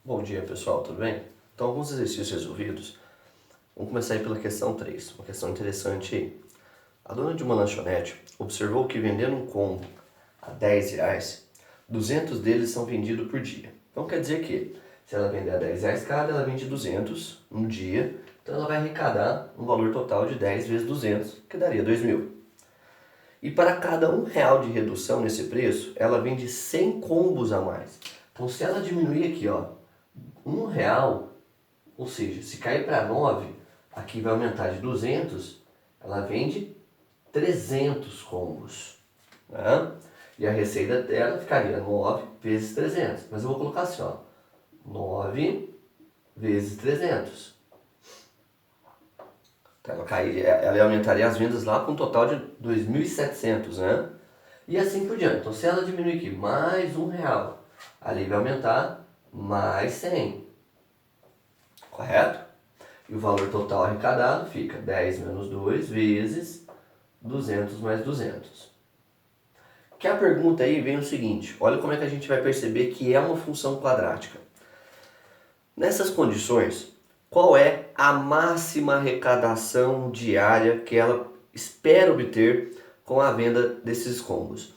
Bom dia, pessoal, tudo bem? Então, alguns exercícios resolvidos. Vamos começar aí pela questão 3, uma questão interessante aí. A dona de uma lanchonete observou que vendendo um combo a R$ 10, 200 deles são vendidos por dia. Então quer dizer que se ela vender a R$ 10 cada, ela vende 200 no dia, então ela vai arrecadar um valor total de 10 vezes 200, que daria 2.000. E para cada R$ 1 de redução nesse preço, ela vende 100 combos a mais. Então se ela diminuir aqui, ó, R$ 1, ou seja, se cair para 9, aqui vai aumentar de 200, ela vende 300 combos. Né? E a receita dela ficaria 9 vezes 300. Mas eu vou colocar assim, ó, 9 vezes 300. Então ela aumentaria as vendas lá com um total de 2.700, né? E assim por diante. Então se ela diminuir aqui mais R$ 1, ali vai aumentar mais 100. Correto? E o valor total arrecadado fica 10 menos 2 vezes 200 mais 200. Que a pergunta aí vem o seguinte, olha como é que a gente vai perceber que é uma função quadrática. Nessas condições, qual é a máxima arrecadação diária que ela espera obter com a venda desses combos?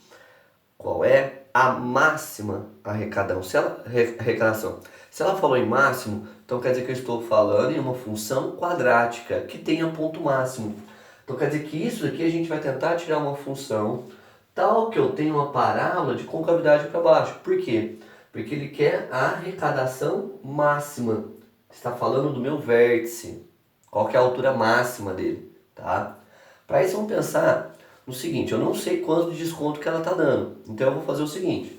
Qual é a máxima arrecadação? Se ela falou em máximo, então quer dizer que eu estou falando em uma função quadrática que tenha ponto máximo. Então quer dizer que isso aqui a gente vai tentar tirar uma função tal que eu tenha uma parábola de concavidade para baixo. Por quê? Porque ele quer a arrecadação máxima. Está falando do meu vértice. Qual que é a altura máxima dele, tá? Para isso vamos pensar no seguinte, eu não sei quanto de desconto que ela está dando. Então eu vou fazer o seguinte,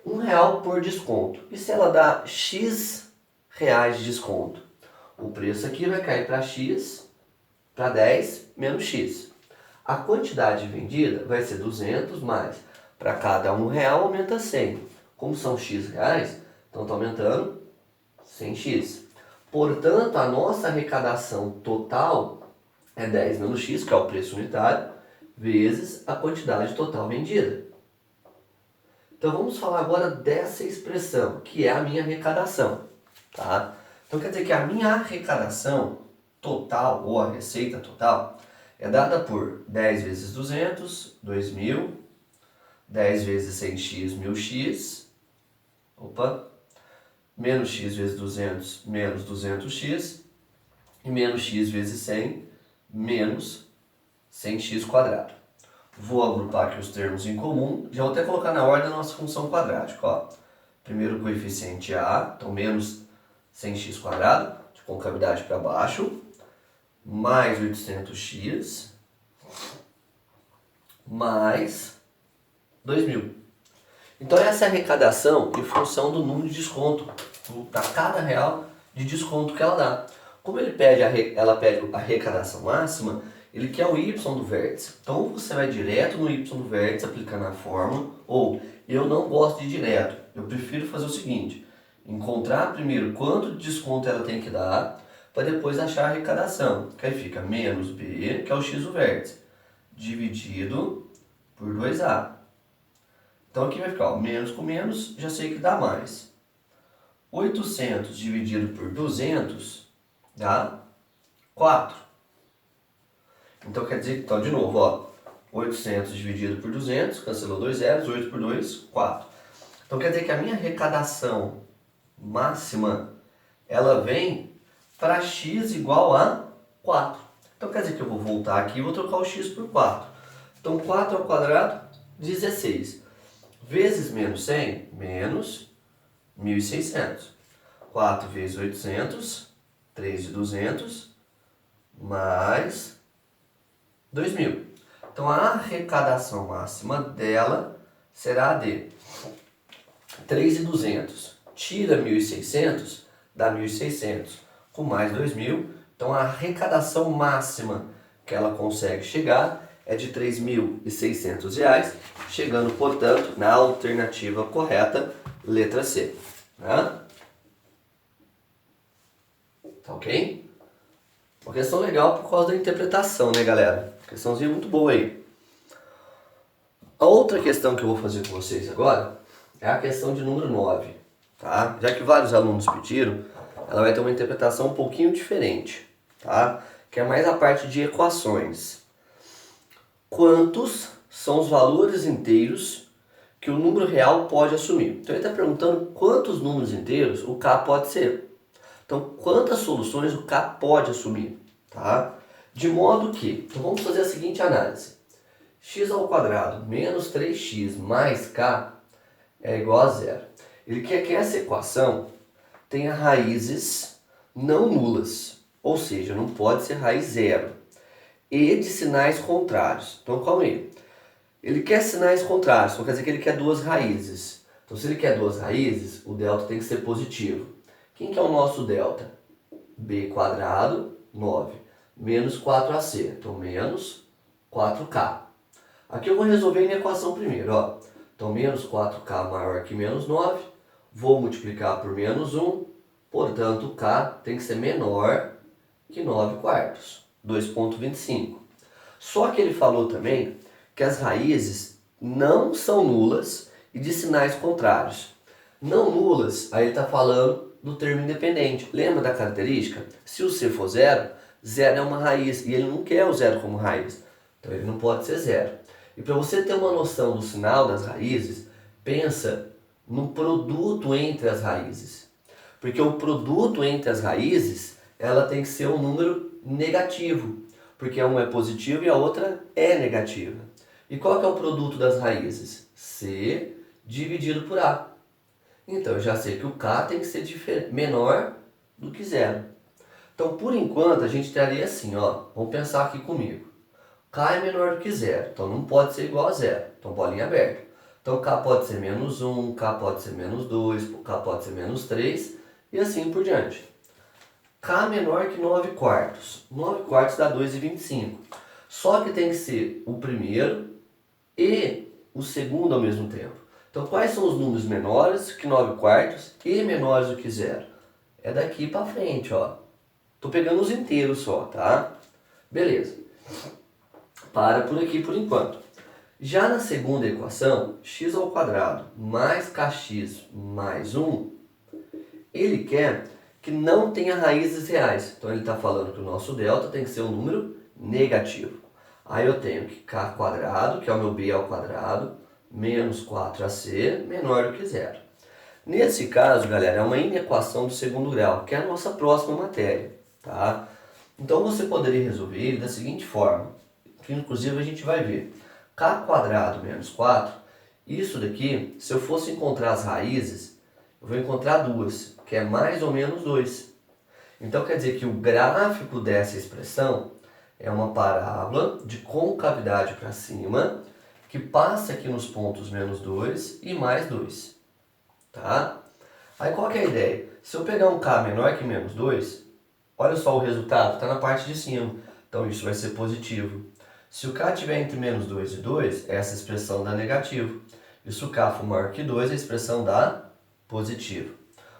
R$ 1 por desconto. E se ela dá X reais de desconto? O preço aqui vai cair para X, para 10 menos X. A quantidade vendida vai ser 200 mais. Para cada R$ 1 aumenta 100. Como são X reais, então está aumentando 100x. Portanto, a nossa arrecadação total é 10 menos X, que é o preço unitário, vezes a quantidade total vendida. Então vamos falar agora dessa expressão, que é a minha arrecadação. Tá? Então quer dizer que a minha arrecadação total, ou a receita total, é dada por 10 vezes 200, 2.000, 10 vezes 100x, 1.000x, menos x vezes 200, menos 200x, e menos x vezes 100, menos 100x quadrado. Vou agrupar aqui os termos em comum, já vou até colocar na ordem da nossa função quadrática. Ó. Primeiro coeficiente A, então menos 100x quadrado, de concavidade para baixo, mais 800x, mais 2.000. Então essa é a arrecadação em função do número de desconto, para cada real de desconto que ela dá. Como ela pede a arrecadação máxima, ele quer o y do vértice. Então você vai direto no y do vértice aplicando a fórmula, ou eu não gosto de ir direto, eu prefiro fazer o seguinte, encontrar primeiro quanto de desconto ela tem que dar, para depois achar a arrecadação, que aí fica menos b, que é o x do vértice, dividido por 2a. Então aqui vai ficar, ó, menos com menos, já sei que dá mais. 800 dividido por 200 dá 4. Então quer dizer, então de novo, ó, 800 dividido por 200, cancelou 2 zeros, 8 por 2, 4. Então quer dizer que a minha arrecadação máxima, ela vem para x igual a 4. Então quer dizer que eu vou voltar aqui e vou trocar o x por 4. Então 4 ao quadrado, 16. Vezes menos 100, menos 1.600. 4 vezes 800, 3 de 200, mais 2.000. Então a arrecadação máxima dela será a de 3.200. Tira 1.600, dá 1.600. Com mais 2.000, então a arrecadação máxima que ela consegue chegar é de R$ 3.600, chegando, portanto, na alternativa correta, letra C. Né? Tá ok? Uma questão legal por causa da interpretação, né, galera? Questãozinha muito boa aí. A outra questão que eu vou fazer com vocês agora é a questão de número 9. tá? Já que vários alunos pediram, ela vai ter uma interpretação um pouquinho diferente, tá? Que é mais a parte de equações. Quantos são os valores inteiros que o número real pode assumir? Então ele está perguntando quantos números inteiros o K pode ser. Então quantas soluções o K pode assumir, tá? De modo que, então vamos fazer a seguinte análise. X ao quadrado menos 3x mais K é igual a zero. Ele quer que essa equação tenha raízes não nulas, ou seja, não pode ser raiz zero, e de sinais contrários. Então calma aí. Ele quer sinais contrários, então quer dizer que ele quer duas raízes. Então se ele quer duas raízes, o delta tem que ser positivo. Quem que é o nosso delta? B quadrado, 9, menos 4ac, então menos 4k. Aqui eu vou resolver a minha equação primeiro, ó. Então menos 4k maior que menos 9, vou multiplicar por menos 1, portanto k tem que ser menor que 9 quartos, 2,25. Só que ele falou também que as raízes não são nulas e de sinais contrários. Não nulas, aí ele está falando do termo independente. Lembra da característica? Se o C for zero, zero é uma raiz e ele não quer o zero como raiz. Então ele não pode ser zero. E para você ter uma noção do sinal das raízes, pensa no produto entre as raízes. Porque o produto entre as raízes, ela tem que ser um número negativo. Porque uma é positiva e a outra é negativa. E qual que é o produto das raízes? C dividido por A. Então eu já sei que o K tem que ser menor do que zero. Então por enquanto a gente estaria assim, ó. Vamos pensar aqui comigo. K é menor do que zero, então não pode ser igual a zero. Então bolinha aberta. Então K pode ser menos 1, K pode ser menos 2, K pode ser menos 3 e assim por diante. K menor que 9 quartos. 9 quartos dá 2,25. Só que tem que ser o primeiro e o segundo ao mesmo tempo. Então quais são os números menores que 9 quartos e menores do que zero? É daqui para frente, ó. Tô pegando os inteiros só, tá? Beleza. Para por aqui por enquanto. Já na segunda equação, x ao quadrado mais kx mais 1, ele quer que não tenha raízes reais. Então ele está falando que o nosso delta tem que ser um número negativo. Aí eu tenho que k quadrado, que é o meu b ao quadrado, menos 4ac, menor do que zero. Nesse caso, galera, é uma inequação do segundo grau, que é a nossa próxima matéria, tá? Então você poderia resolver ele da seguinte forma, que inclusive a gente vai ver. K quadrado menos 4, isso daqui, se eu fosse encontrar as raízes, eu vou encontrar duas, que é mais ou menos 2. Então quer dizer que o gráfico dessa expressão é uma parábola de concavidade para cima, que passa aqui nos pontos menos 2 e mais 2. Tá? Aí qual que é a ideia? Se eu pegar um K menor que menos 2, olha só o resultado, está na parte de cima. Então isso vai ser positivo. Se o K estiver entre menos 2 e 2, essa expressão dá negativo. E se o K for maior que 2, a expressão dá positivo.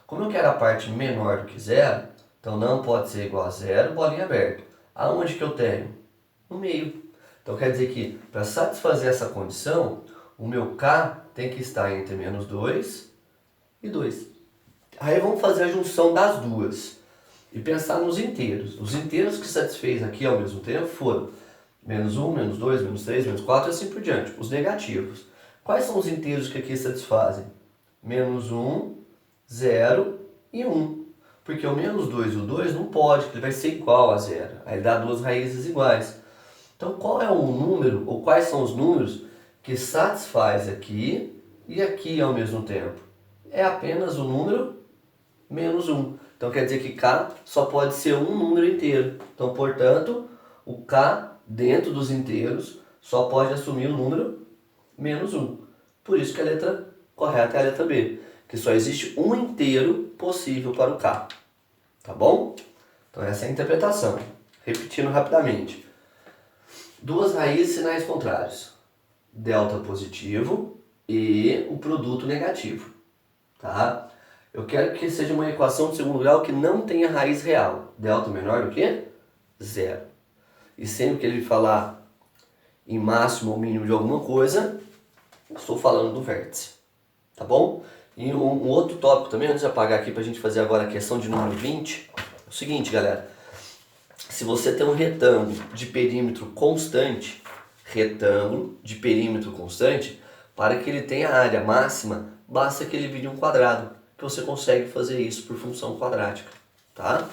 Como eu quero a parte menor do que zero, então não pode ser igual a zero, bolinha aberta. Aonde que eu tenho? No meio. Então quer dizer que para satisfazer essa condição, o meu K tem que estar entre menos 2 e 2. Aí vamos fazer a junção das duas e pensar nos inteiros. Os inteiros que satisfez aqui ao mesmo tempo foram menos 1, menos 2, menos 3, menos 4 e assim por diante. Os negativos. Quais são os inteiros que aqui satisfazem? Menos 1, 0 e 1. Porque o menos 2 e o 2 não pode, porque ele vai ser igual a zero. Aí ele dá duas raízes iguais. Então qual é o número, ou quais são os números que satisfaz aqui e aqui ao mesmo tempo? É apenas o número menos 1. Então quer dizer que K só pode ser um número inteiro. Então, portanto, o K dentro dos inteiros só pode assumir o número menos 1. Por isso que a letra correta é a letra B, que só existe um inteiro possível para o K. Tá bom? Então essa é a interpretação. Repetindo rapidamente. Duas raízes sinais contrários. Delta positivo e o produto negativo. Tá? Eu quero que seja uma equação de segundo grau que não tenha raiz real. Delta menor do que zero. E sempre que ele falar em máximo ou mínimo de alguma coisa, estou falando do vértice. Tá bom? E um outro tópico também, antes de apagar aqui para a gente fazer agora a questão de número 20, é o seguinte, galera. Se você tem um retângulo de perímetro constante, para que ele tenha a área máxima, basta que ele vire um quadrado, que você consegue fazer isso por função quadrática, tá?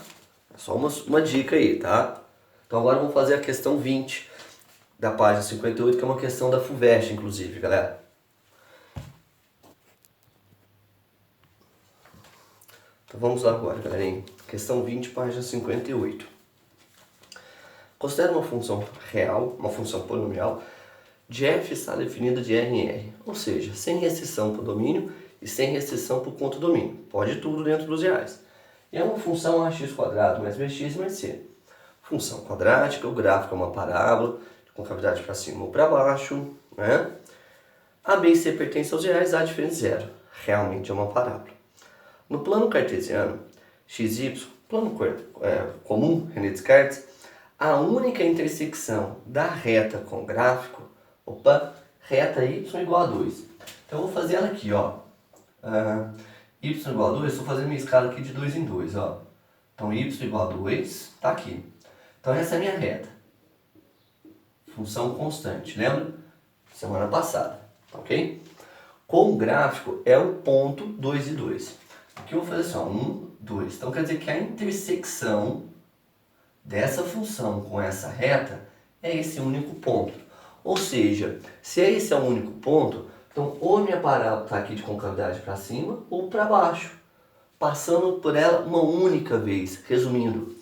Só uma dica aí, tá? Então agora vamos fazer a questão 20 da página 58, que é uma questão da FUVEST, inclusive, galera. Então vamos lá agora, galerinha. Questão 20, página 58. Considera uma função real, uma função polinomial, de f está definida de R em R, ou seja, sem restrição para o domínio e sem restrição para o contradomínio. Pode tudo dentro dos reais. E é uma função ax² mais bx mais c. Função quadrática, o gráfico é uma parábola, de concavidade para cima ou para baixo, né? A, B e C pertencem aos reais, A diferente zero. Realmente é uma parábola. No plano cartesiano, x, y, plano comum, René Descartes, a única intersecção da reta com o gráfico, reta y igual a 2. Então eu vou fazer ela aqui, ó. Y igual a 2, estou fazendo minha escala aqui de 2 em 2, ó. Então y igual a 2, tá aqui. Então essa é a minha reta. Função constante, lembra? Semana passada, tá ok? Com o gráfico é o ponto 2 e 2. Aqui eu vou fazer assim, ó, 1, 2. Então quer dizer que a intersecção dessa função com essa reta é esse único ponto. Ou seja, se esse é o único ponto, então ou minha parábola está aqui de concavidade para cima ou para baixo, passando por ela uma única vez. Resumindo,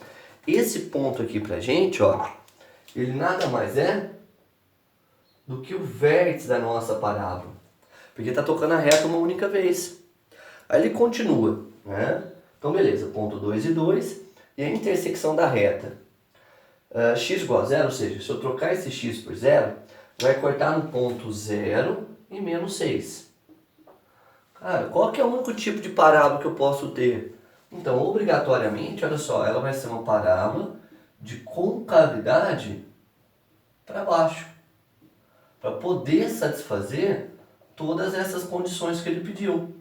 esse ponto aqui pra gente, ó, ele nada mais é do que o vértice da nossa parábola, porque está tocando a reta uma única vez. Aí ele continua, né? Então beleza, ponto 2 e 2, e a intersecção da reta x igual a zero, ou seja, se eu trocar esse x por zero, vai cortar no ponto 0 e menos 6. Cara, qual que é o único tipo de parábola que eu posso ter? Então, obrigatoriamente, olha só, ela vai ser uma parábola de concavidade para baixo, para poder satisfazer todas essas condições que ele pediu.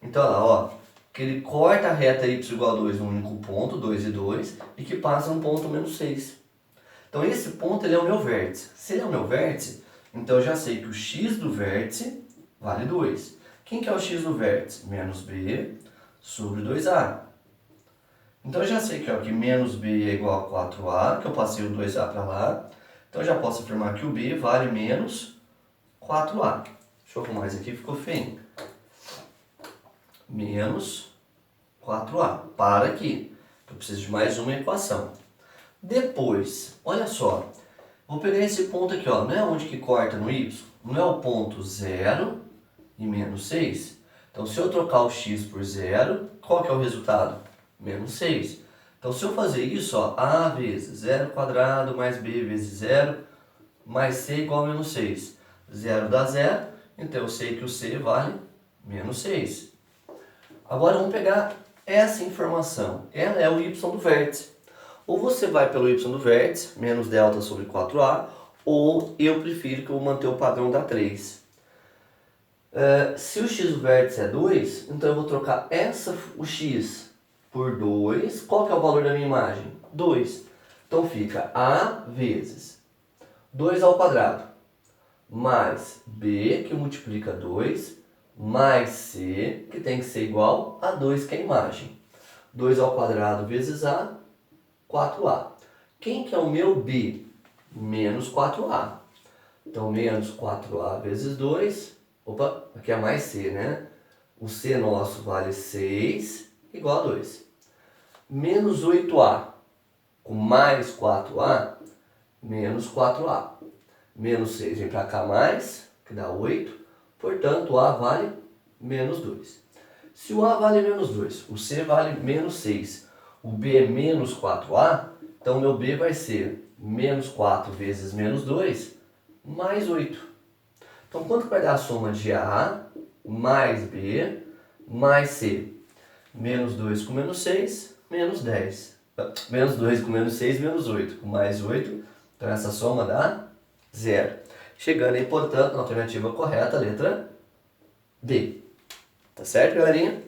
Então, olha lá, ó, que ele corta a reta y igual a 2 num único ponto, 2 e 2, e que passa no ponto menos 6. Então esse ponto ele é o meu vértice. Se ele é o meu vértice, então eu já sei que o x do vértice vale 2. Quem que é o x do vértice? Menos b sobre 2a. Então eu já sei que, ó, que menos b é igual a 4a, que eu passei o 2a para lá. Então eu já posso afirmar que o b vale menos 4a. Deixa eu arrumar isso aqui, ficou feio. Menos 4a. Para aqui. Eu preciso de mais uma equação. Depois, olha só. Vou pegar esse ponto aqui, ó. Não é onde que corta no y? Não é o ponto 0 e menos 6? Então, se eu trocar o x por 0, qual que é o resultado? Menos 6. Então, se eu fazer isso, ó, a vezes 0 quadrado mais b vezes 0 mais c igual a menos 6. 0 dá 0, então eu sei que o c vale menos 6. Agora vamos pegar essa informação. Ela é o y do vértice. Ou você vai pelo y do vértice, menos delta sobre 4a, ou eu prefiro que eu vou manter o padrão da 3. Se o x do vértice é 2, então eu vou trocar o x por 2. Qual que é o valor da minha imagem? 2. Então fica a vezes 2 ao quadrado, mais b, que multiplica 2, mais c, que tem que ser igual a 2, que é a imagem. 2 ao quadrado vezes a, 4a. Quem que é o meu b? Menos 4a. Então, menos 4a vezes 2. Opa, aqui é mais c, né? O c nosso vale 6, igual a 2. Menos 8a com mais 4a, menos 4a. Menos 6 vem para cá mais, que dá 8. Portanto, a vale menos 2. Se o a vale menos 2, o c vale menos 6, o b é menos 4a, então meu b vai ser menos 4 vezes menos 2, mais 8. Então quanto vai dar a soma de a mais b mais c? Menos 2 com menos 6, menos 10. Menos 2 com menos 6, menos 8. Com mais 8, então essa soma dá 0. Chegando aí, portanto, na alternativa correta, a letra D. Tá certo, galerinha?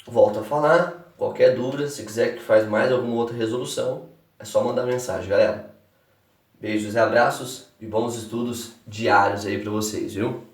Volto a falar, qualquer dúvida, se quiser que faz mais alguma outra resolução, é só mandar mensagem, galera. Beijos e abraços e bons estudos diários aí pra vocês, viu?